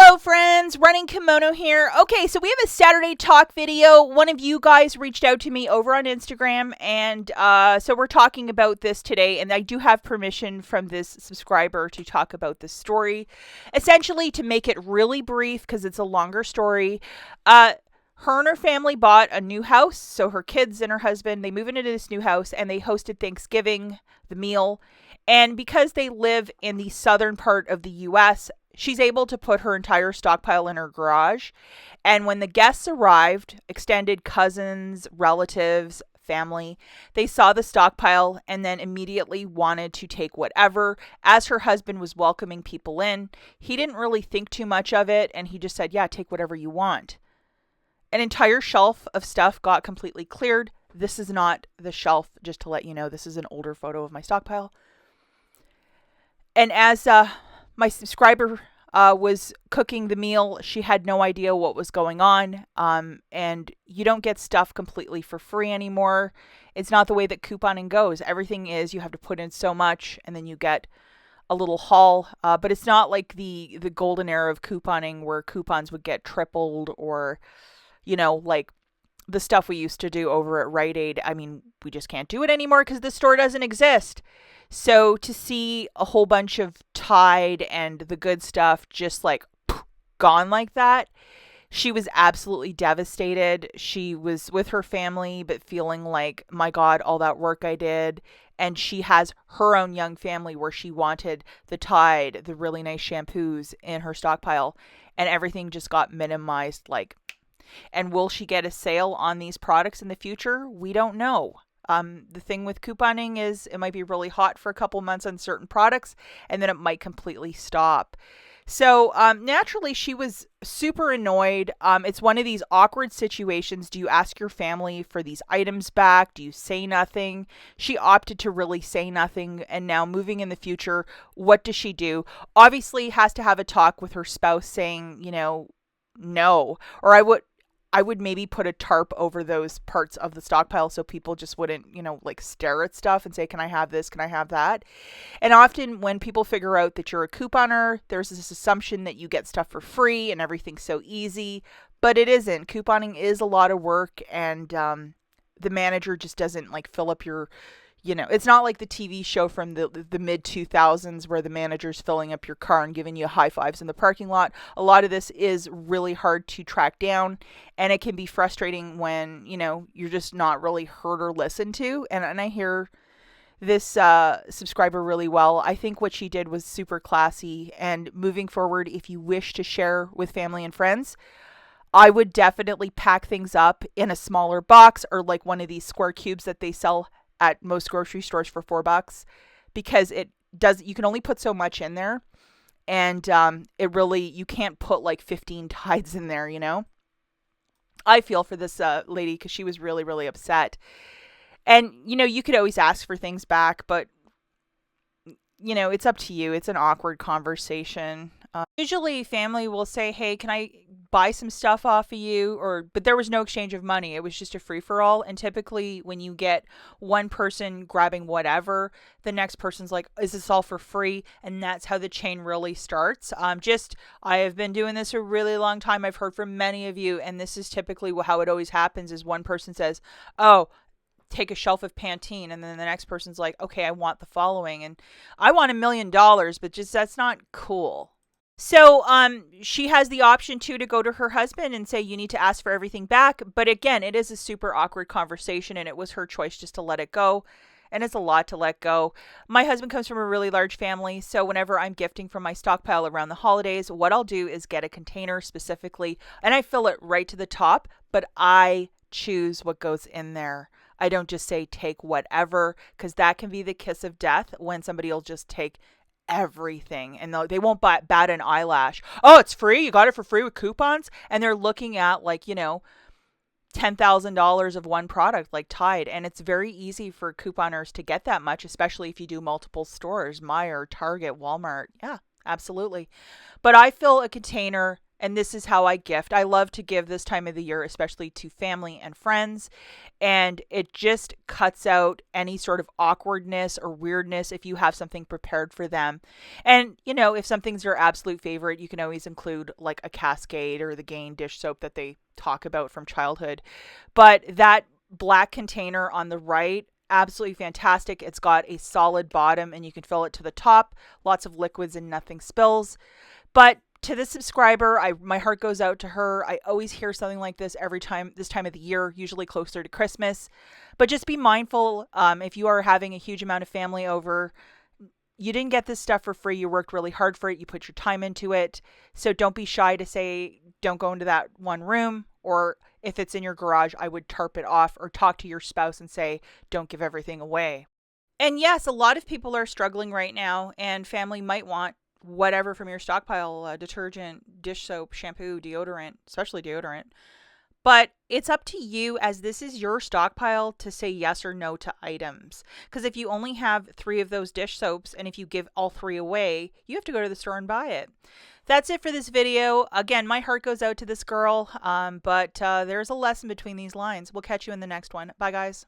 Hello friends, Running Kimono here. Okay, so we have a Saturday talk video. One of you guys reached out to me over on Instagram, and so we're talking about this today, and I do have permission from this subscriber to talk about this story. Essentially, to make it really brief, because it's a longer story, her and her family bought a new house, so her kids and her husband, they move into this new house, and they hosted Thanksgiving, the meal, and because they live in the southern part of the U.S., she's able to put her entire stockpile in her garage. And when the guests arrived, extended cousins, relatives, family, they saw the stockpile and then immediately wanted to take whatever. As her husband was welcoming people in, he didn't really think too much of it, and he just said, yeah, take whatever you want. An entire shelf of stuff got completely cleared. This is not the shelf, just to let you know. This is an older photo of my stockpile. And as my subscriber was cooking the meal, she had no idea what was going on. And you don't get stuff completely for free anymore. It's not the way that couponing goes. Everything is you have to put in so much and then you get a little haul. But it's not like the golden era of couponing where coupons would get tripled or, like the stuff we used to do over at Rite Aid. I mean, we just can't do it anymore because the store doesn't exist. So to see a whole bunch of Tide and the good stuff just like gone like that, she was absolutely devastated. She was with her family, but feeling like, my God, all that work I did. And she has her own young family where she wanted the Tide, the really nice shampoos in her stockpile, and everything just got minimized. And will she get a sale on these products in the future? We don't know. The thing with couponing is it might be really hot for a couple months on certain products, and then it might completely stop. So naturally, she was super annoyed. It's one of these awkward situations. Do you ask your family for these items back? Do you say nothing? She opted to really say nothing. And now moving in the future, what does she do? Obviously has to have a talk with her spouse saying, no. Or I would maybe put a tarp over those parts of the stockpile so people just wouldn't, stare at stuff and say, can I have this? Can I have that? And often when people figure out that you're a couponer, there's this assumption that you get stuff for free and everything's so easy, but it isn't. Couponing is a lot of work, and the manager just doesn't fill up your, it's not like the TV show from the mid 2000s where the manager's filling up your car and giving you high fives in the parking lot. A lot of this is really hard to track down, and it can be frustrating when, you're just not really heard or listened to. And I hear this subscriber really well. I think what she did was super classy, and moving forward, if you wish to share with family and friends, I would definitely pack things up in a smaller box or like one of these square cubes that they sell at most grocery stores for $4, because you can only put so much in there. And you can't put 15 Tides in there, I feel for this lady because she was really, really upset. And, you could always ask for things back, but, it's up to you. It's an awkward conversation. Usually family will say, hey, can I buy some stuff off of you? But there was no exchange of money. It was just a free-for-all. And typically when you get one person grabbing whatever, the next person's like, is this all for free? And that's how the chain really starts. I have been doing this a really long time. I've heard from many of you, and this is typically how it always happens is one person says, oh, take a shelf of Pantene, and then the next person's like, okay, I want the following, and I want $1 million, but just that's not cool. So she has the option to go to her husband and say, you need to ask for everything back. But again, it is a super awkward conversation, and it was her choice just to let it go. And it's a lot to let go. My husband comes from a really large family, so whenever I'm gifting from my stockpile around the holidays, what I'll do is get a container specifically, and I fill it right to the top, but I choose what goes in there. I don't just say take whatever, because that can be the kiss of death when somebody will just take everything and they won't bat an eyelash. Oh, it's free. You got it for free with coupons. And they're looking at $10,000 of one product like Tide. And it's very easy for couponers to get that much, especially if you do multiple stores, Meijer, Target, Walmart. Yeah, absolutely. But I fill a container And this is how I gift. I love to give this time of the year, especially to family and friends. And it just cuts out any sort of awkwardness or weirdness if you have something prepared for them. And, you know, if something's your absolute favorite, you can always include like a Cascade or the Gain dish soap that they talk about from childhood. But that black container on the right, absolutely fantastic. It's got a solid bottom and you can fill it to the top, lots of liquids and nothing spills. But to this subscriber, my heart goes out to her. I always hear something like this every time, this time of the year, usually closer to Christmas. But just be mindful if you are having a huge amount of family over. You didn't get this stuff for free. You worked really hard for it. You put your time into it. So don't be shy to say, don't go into that one room. Or if it's in your garage, I would tarp it off or talk to your spouse and say, don't give everything away. And yes, a lot of people are struggling right now, and family might want whatever from your stockpile, detergent, dish soap, shampoo, deodorant, especially deodorant. But it's up to you, as this is your stockpile, to say yes or no to items. Because if you only have 3 of those dish soaps and if you give all 3 away, you have to go to the store and buy it. That's it for this video. Again, my heart goes out to this girl, but there's a lesson between these lines. We'll catch you in the next one. Bye, guys.